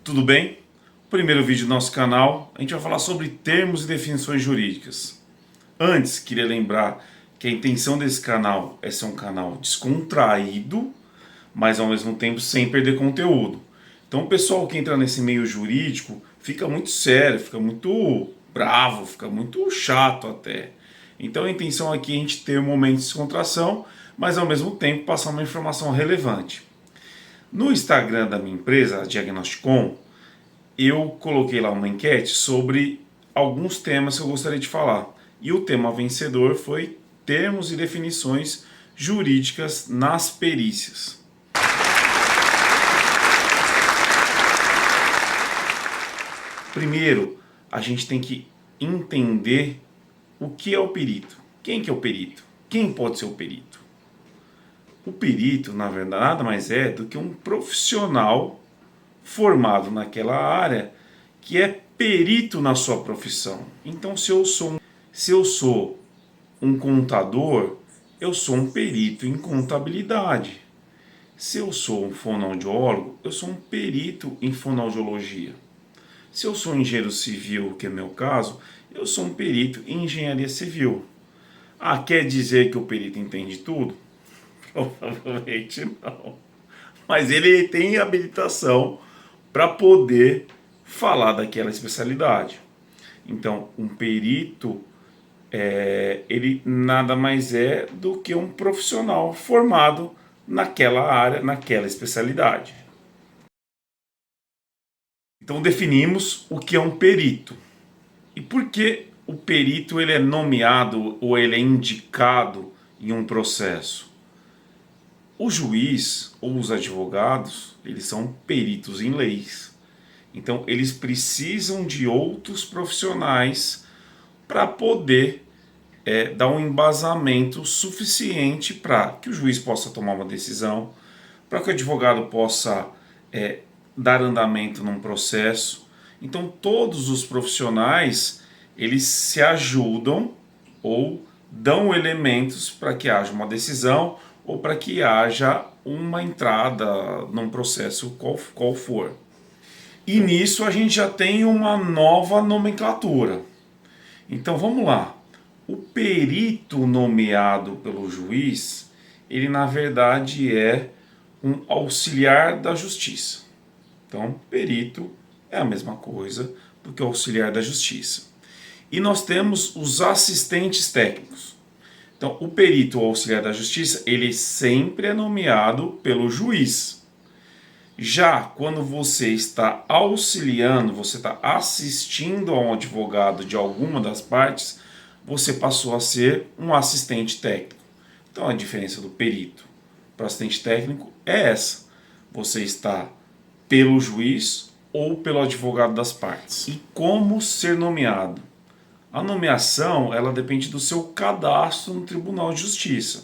tudo bem? Primeiro vídeo do nosso canal, a gente vai falar sobre termos e definições jurídicas. Antes, queria lembrar que a intenção desse canal é ser um canal descontraído, mas ao mesmo tempo sem perder conteúdo. Então o pessoal que entra nesse meio jurídico fica muito sério, fica muito bravo, fica muito chato até. Então a intenção aqui é a gente ter um momento de descontração, mas ao mesmo tempo passar uma informação relevante. No Instagram da minha empresa, a Diagnosticom, eu coloquei lá uma enquete sobre alguns temas que eu gostaria de falar. E o tema vencedor foi termos e definições jurídicas nas perícias. Primeiro, a gente tem que entender o que é o perito. Quem que é o perito? Quem pode ser o perito? O perito, na verdade, nada mais é do que um profissional formado naquela área que é perito na sua profissão. Então, se eu sou um contador, eu sou um perito em contabilidade. Se eu sou um fonoaudiólogo, eu sou um perito em fonoaudiologia. Se eu sou engenheiro civil, que é meu caso, eu sou um perito em engenharia civil. Ah, quer dizer que o perito entende tudo? Provavelmente não. Mas ele tem habilitação para poder falar daquela especialidade. Então, um perito, ele nada mais é do que um profissional formado naquela área, naquela especialidade. Então, definimos o que é um perito. E por que o perito ele é nomeado ou ele é indicado em um processo? O juiz ou os advogados, eles são peritos em leis. Então, eles precisam de outros profissionais para poder dar um embasamento suficiente para que o juiz possa tomar uma decisão, para que o advogado possa dar andamento num processo. Então, todos os profissionais, eles se ajudam ou dão elementos para que haja uma decisão ou para que haja uma entrada num processo qual for. E nisso a gente já tem uma nova nomenclatura. Então vamos lá. O perito nomeado pelo juiz, ele na verdade é um auxiliar da justiça. Então, perito é a mesma coisa do que auxiliar da justiça. E nós temos os assistentes técnicos. Então, o perito ou auxiliar da justiça, ele sempre é nomeado pelo juiz. Já quando você está auxiliando, você está assistindo a um advogado de alguma das partes, você passou a ser um assistente técnico. Então, a diferença do perito para o assistente técnico é essa. Você está pelo juiz ou pelo advogado das partes. E como ser nomeado? A nomeação, ela depende do seu cadastro no Tribunal de Justiça.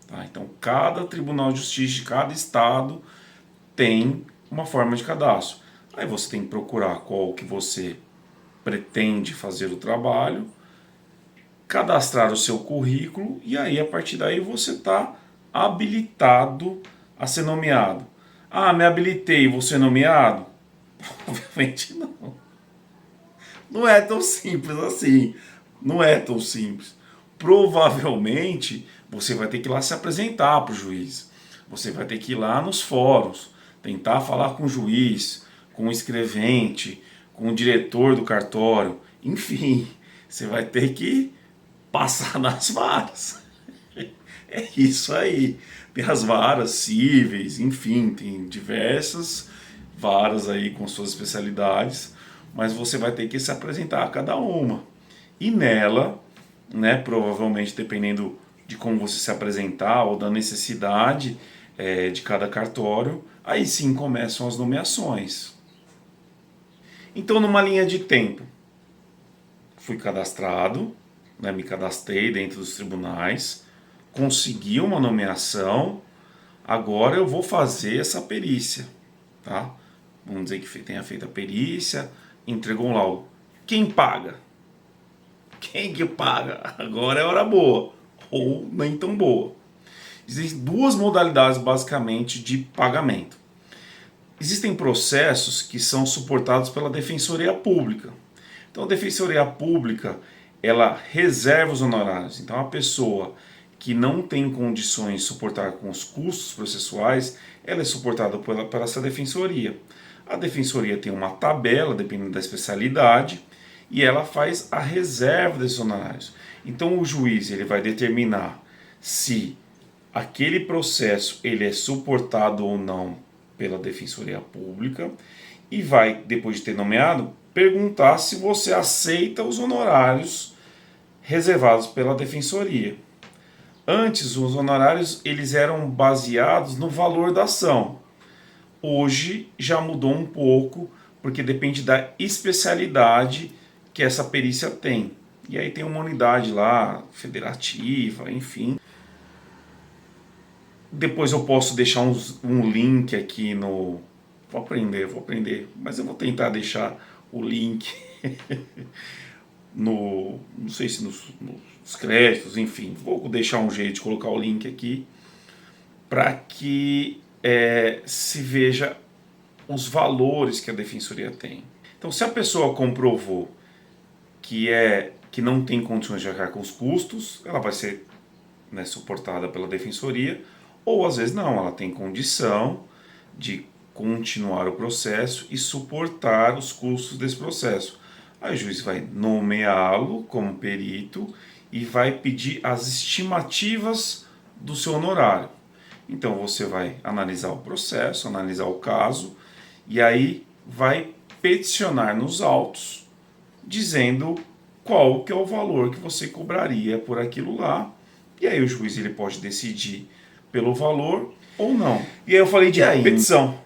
Tá? Então, cada Tribunal de Justiça de cada estado tem uma forma de cadastro. Aí você tem que procurar qual que você pretende fazer o trabalho, cadastrar o seu currículo e aí, a partir daí, você está habilitado a ser nomeado. Ah, me habilitei, vou ser nomeado? Obviamente não. Não é tão simples assim. Não é tão simples. Provavelmente você vai ter que ir lá se apresentar para o juiz. Você vai ter que ir lá nos fóruns, tentar falar com o juiz, com o escrevente, com o diretor do cartório. Enfim, você vai ter que passar nas varas. É isso aí. Tem as varas cíveis, enfim, tem diversas varas aí com suas especialidades, mas você vai ter que se apresentar a cada uma. E nela, né, provavelmente dependendo de como você se apresentar ou da necessidade de cada cartório, aí sim começam as nomeações. Então, numa linha de tempo, fui cadastrado, né, me cadastrei dentro dos tribunais, consegui uma nomeação, agora eu vou fazer essa perícia, tá? Vamos dizer que tenha feito a perícia, entregou um laudo. Quem paga? Quem que paga? Agora é hora boa, ou nem tão boa. Existem duas modalidades basicamente de pagamento. Existem processos que são suportados pela Defensoria Pública. Então a Defensoria Pública, ela reserva os honorários. Então a pessoa que não tem condições de suportar com os custos processuais, ela é suportada por essa defensoria. A defensoria tem uma tabela, dependendo da especialidade, e ela faz a reserva desses honorários. Então o juiz ele vai determinar se aquele processo ele é suportado ou não pela Defensoria Pública e vai, depois de ter nomeado, perguntar se você aceita os honorários reservados pela Defensoria. Antes, os honorários eles eram baseados no valor da ação. Hoje já mudou um pouco, porque depende da especialidade que essa perícia tem. E aí tem uma unidade lá, federativa, enfim. Depois eu posso deixar um link aqui no... Vou aprender, mas eu vou tentar deixar o link no... Não sei se nos créditos, enfim. Vou deixar um jeito de colocar o link aqui para que se veja os valores que a defensoria tem. Então, se a pessoa comprovou que não tem condições de arcar com os custos, ela vai ser, né, suportada pela defensoria, ou às vezes não, ela tem condição de continuar o processo e suportar os custos desse processo. Aí o juiz vai nomeá-lo como perito e vai pedir as estimativas do seu honorário. Então você vai analisar o processo, analisar o caso e aí vai peticionar nos autos dizendo qual que é o valor que você cobraria por aquilo lá. E aí o juiz ele pode decidir pelo valor ou não. E aí eu falei de petição.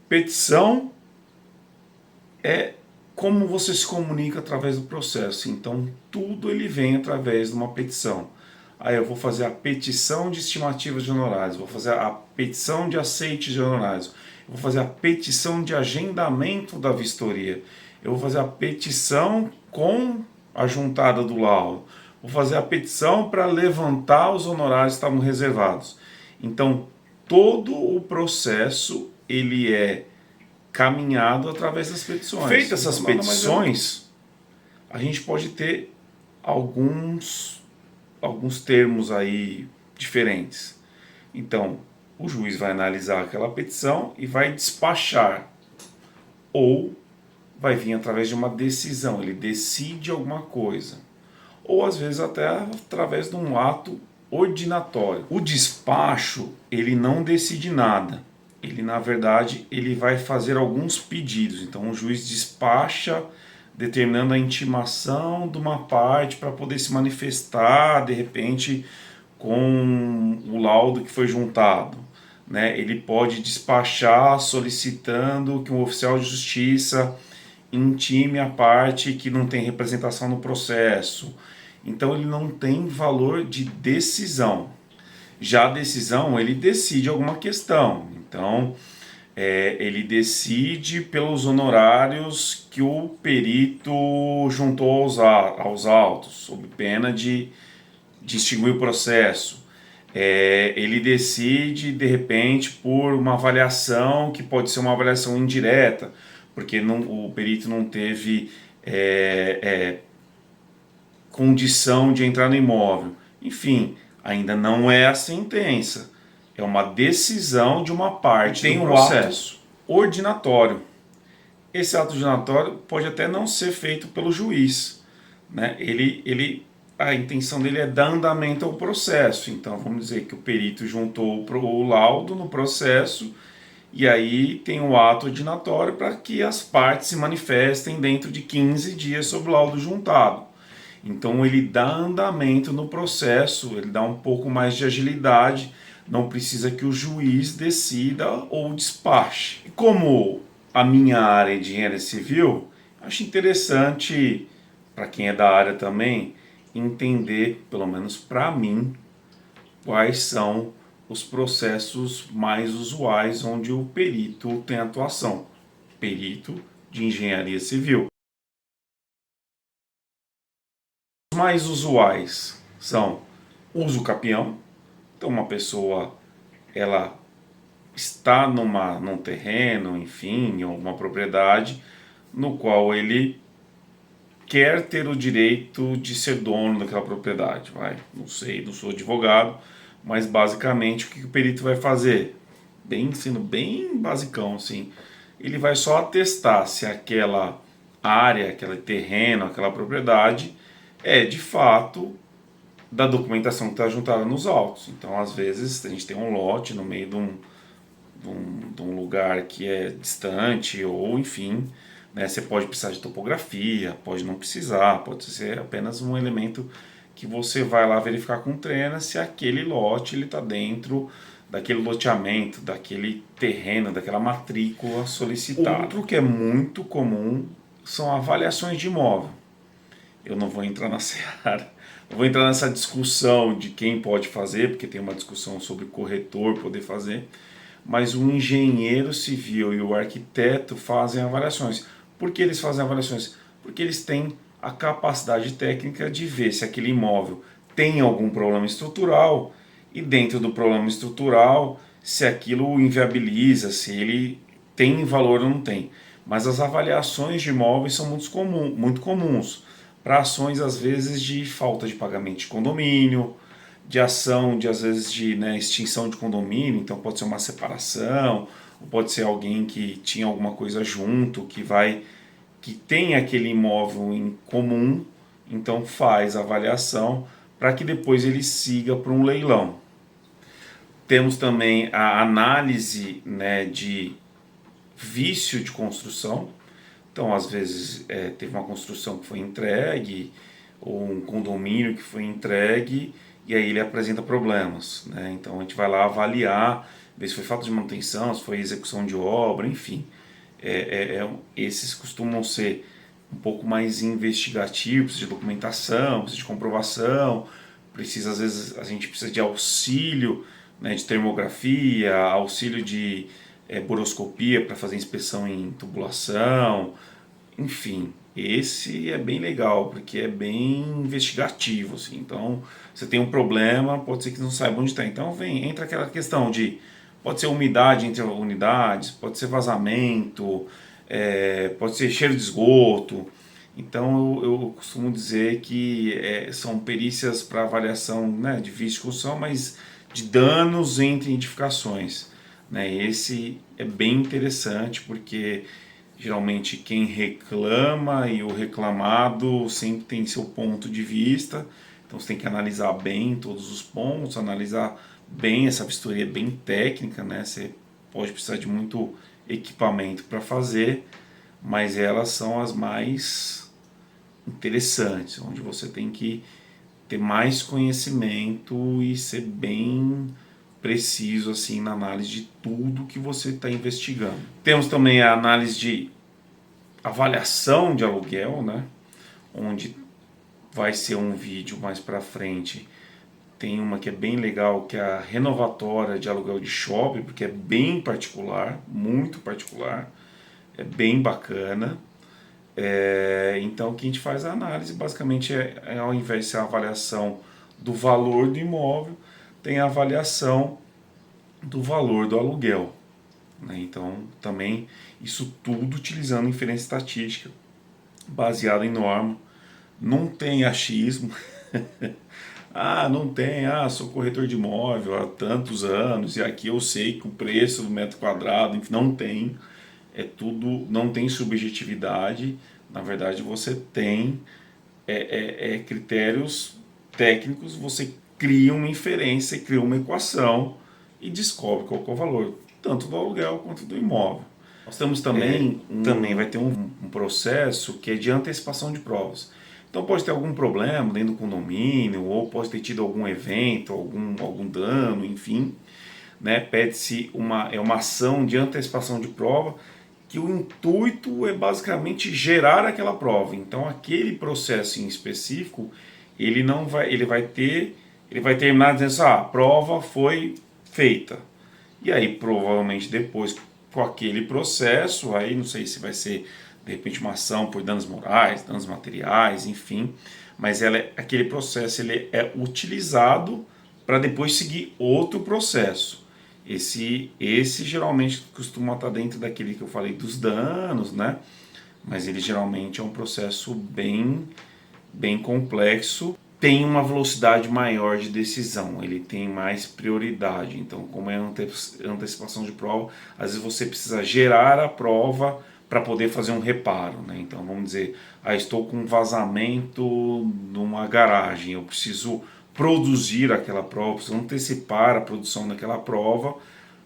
Petição é como você se comunica através do processo. Então tudo ele vem através de uma petição. Aí eu vou fazer a petição de estimativas de honorários, vou fazer a petição de aceite de honorários, eu vou fazer a petição de agendamento da vistoria, eu vou fazer a petição com a juntada do laudo, vou fazer a petição para levantar os honorários que estavam reservados. Então todo o processo ele é caminhado através das petições. Feitas essas petições, a gente pode ter alguns termos aí diferentes. Então, o juiz vai analisar aquela petição e vai despachar, ou vai vir através de uma decisão, ele decide alguma coisa, ou às vezes até através de um ato ordinatório. O despacho, ele não decide nada. Ele, na verdade, ele vai fazer alguns pedidos. Então, o juiz despacha determinando a intimação de uma parte para poder se manifestar, de repente, com o laudo que foi juntado. Né? Ele pode despachar solicitando que um oficial de justiça intime a parte que não tem representação no processo. Então ele não tem valor de decisão. Já a decisão, ele decide alguma questão. Então, ele decide pelos honorários que o perito juntou aos autos, sob pena de extinguir o processo. Ele decide, de repente, por uma avaliação que pode ser uma avaliação indireta, porque o perito não teve condição de entrar no imóvel. Enfim, ainda não é a sentença. É uma decisão de uma parte do processo. Ordinatório. Esse ato ordinatório pode até não ser feito pelo juiz. Né? A intenção dele é dar andamento ao processo. Então vamos dizer que o perito juntou o laudo no processo e aí tem o ato ordinatório para que as partes se manifestem dentro de 15 dias sobre o laudo juntado. Então ele dá andamento no processo, ele dá um pouco mais de agilidade, não precisa que o juiz decida ou despache. E como a minha área é de engenharia civil, acho interessante, para quem é da área também, entender, pelo menos para mim, quais são os processos mais usuais onde o perito tem atuação. Perito de engenharia civil. Os mais usuais são uso capião. Então uma pessoa ela está num terreno, enfim, em alguma propriedade, no qual ele quer ter o direito de ser dono daquela propriedade. Não sei, não sou advogado, mas basicamente o que o perito vai fazer? Sendo bem basicão, assim, ele vai só atestar se aquela área, aquele terreno, aquela propriedade é de fato da documentação que está juntada nos autos. Então, às vezes, a gente tem um lote no meio de um lugar que é distante, ou enfim, né, você pode precisar de topografia, pode não precisar, pode ser apenas um elemento que você vai lá verificar com o Trena se aquele lote está dentro daquele loteamento, daquele terreno, daquela matrícula solicitada. Outro que é muito comum são avaliações de imóvel. Eu não vou entrar na seara, não vou entrar nessa discussão de quem pode fazer, porque tem uma discussão sobre o corretor poder fazer, mas o engenheiro civil e o arquiteto fazem avaliações. Por que eles fazem avaliações? Porque eles têm a capacidade técnica de ver se aquele imóvel tem algum problema estrutural e dentro do problema estrutural se aquilo inviabiliza, se ele tem valor ou não tem. Mas as avaliações de imóveis são muito comuns para ações às vezes de falta de pagamento de condomínio, de ação de às vezes de, né, extinção de condomínio, então pode ser uma separação, ou pode ser alguém que tinha alguma coisa junto, que tem aquele imóvel em comum, então faz a avaliação para que depois ele siga para um leilão. Temos também a análise, né, de vício de construção. Então, às vezes, teve uma construção que foi entregue, ou um condomínio que foi entregue, e aí ele apresenta problemas, né? Então, a gente vai lá avaliar, ver se foi falta de manutenção, se foi execução de obra, enfim. Esses costumam ser um pouco mais investigativos, de documentação, de comprovação, às vezes, a gente precisa de auxílio, né, de termografia, auxílio de boroscopia para fazer inspeção em tubulação, enfim, esse é bem legal porque é bem investigativo, assim. Então, você tem um problema, pode ser que não saiba onde está. Então, entra aquela questão de pode ser umidade entre unidades, pode ser vazamento, pode ser cheiro de esgoto. Então, eu costumo dizer que são perícias para avaliação, né, de vício de construção, mas de danos entre edificações, né? Esse é bem interessante porque geralmente quem reclama e o reclamado sempre tem seu ponto de vista, então você tem que analisar bem todos os pontos, analisar bem, essa vistoria bem técnica, né? Você pode precisar de muito equipamento para fazer, mas elas são as mais interessantes, onde você tem que ter mais conhecimento e ser bem preciso assim na análise de tudo que você está investigando. Temos também a análise de avaliação de aluguel, né? Onde vai ser um vídeo mais para frente. Tem uma que é bem legal, que é a renovatória de aluguel de shopping, porque é bem particular, muito particular, é bem bacana. Então o que a gente faz a análise basicamente ao invés de ser a avaliação do valor do imóvel, tem a avaliação do valor do aluguel, né? Então também isso tudo utilizando inferência estatística, baseado em norma, não tem achismo. Não tem, sou corretor de imóvel há tantos anos e aqui eu sei que o preço do metro quadrado, enfim, não tem, tudo, não tem subjetividade. Na verdade você tem critérios técnicos, você cria uma inferência, cria uma equação e descobre qual é o valor, tanto do aluguel quanto do imóvel. Nós temos também, também vai ter um processo que é de antecipação de provas. Então pode ter algum problema dentro do condomínio, ou pode ter tido algum evento, algum dano, enfim, né? Pede-se uma ação de antecipação de prova, que o intuito é basicamente gerar aquela prova. Então aquele processo em específico, ele vai terminar dizendo assim, a prova foi feita. E aí provavelmente depois com aquele processo, aí não sei se vai ser de repente uma ação por danos morais, danos materiais, enfim, mas aquele processo ele é utilizado para depois seguir outro processo. Esse geralmente costuma estar dentro daquele que eu falei dos danos, né? Mas ele geralmente é um processo bem complexo, tem uma velocidade maior de decisão, ele tem mais prioridade. Então, como é antecipação de prova, às vezes você precisa gerar a prova para poder fazer um reparo, né? Então, vamos dizer, estou com um vazamento numa garagem, eu preciso produzir aquela prova, preciso antecipar a produção daquela prova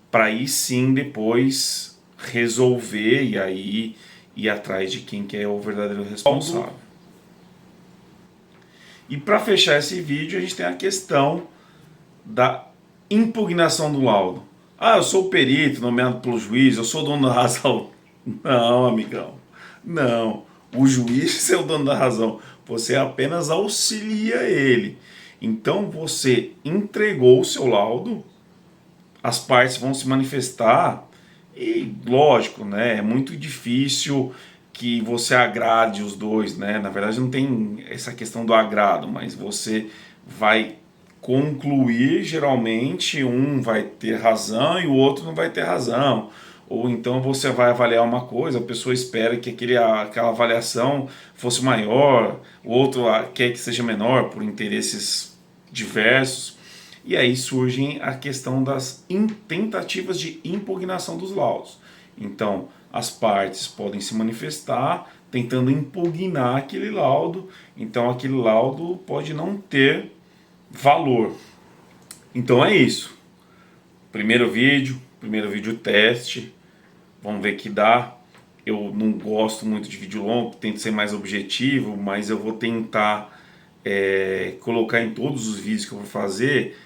para aí sim depois resolver e aí ir atrás de quem que é o verdadeiro responsável. E para fechar esse vídeo, a gente tem a questão da impugnação do laudo. Eu sou perito nomeado pelo juiz, eu sou dono da razão. Não, amigão. Não. O juiz é o dono da razão. Você apenas auxilia ele. Então você entregou o seu laudo, as partes vão se manifestar e, lógico, né, é muito difícil que você agrade os dois, né? Na verdade não tem essa questão do agrado, mas você vai concluir, geralmente um vai ter razão e o outro não vai ter razão. Ou então você vai avaliar uma coisa, a pessoa espera que aquela avaliação fosse maior, o outro quer que seja menor por interesses diversos. E aí surgem a questão das tentativas de impugnação dos laudos. Então, as partes podem se manifestar tentando impugnar aquele laudo, então aquele laudo pode não ter valor. Então é isso. Primeiro vídeo teste, vamos ver que dá. Eu não gosto muito de vídeo longo, tento ser mais objetivo, mas eu vou tentar colocar em todos os vídeos que eu vou fazer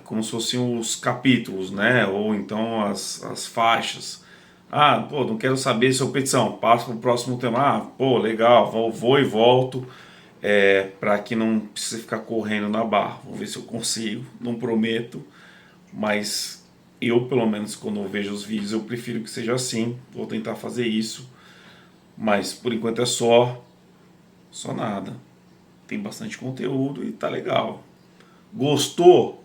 como se fossem os capítulos, né? Ou então as faixas. Não quero saber sobre petição, passo para o próximo tema. Legal, vou e volto, para que não precise ficar correndo na barra. Vou ver se eu consigo, não prometo, mas eu, pelo menos, quando eu vejo os vídeos, eu prefiro que seja assim. Vou tentar fazer isso, mas por enquanto é só nada. Tem bastante conteúdo e tá legal. Gostou?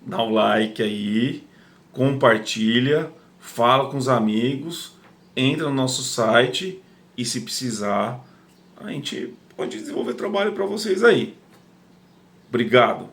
Dá um like aí, compartilha, fala com os amigos, entra no nosso site e se precisar, a gente pode desenvolver trabalho para vocês aí. Obrigado.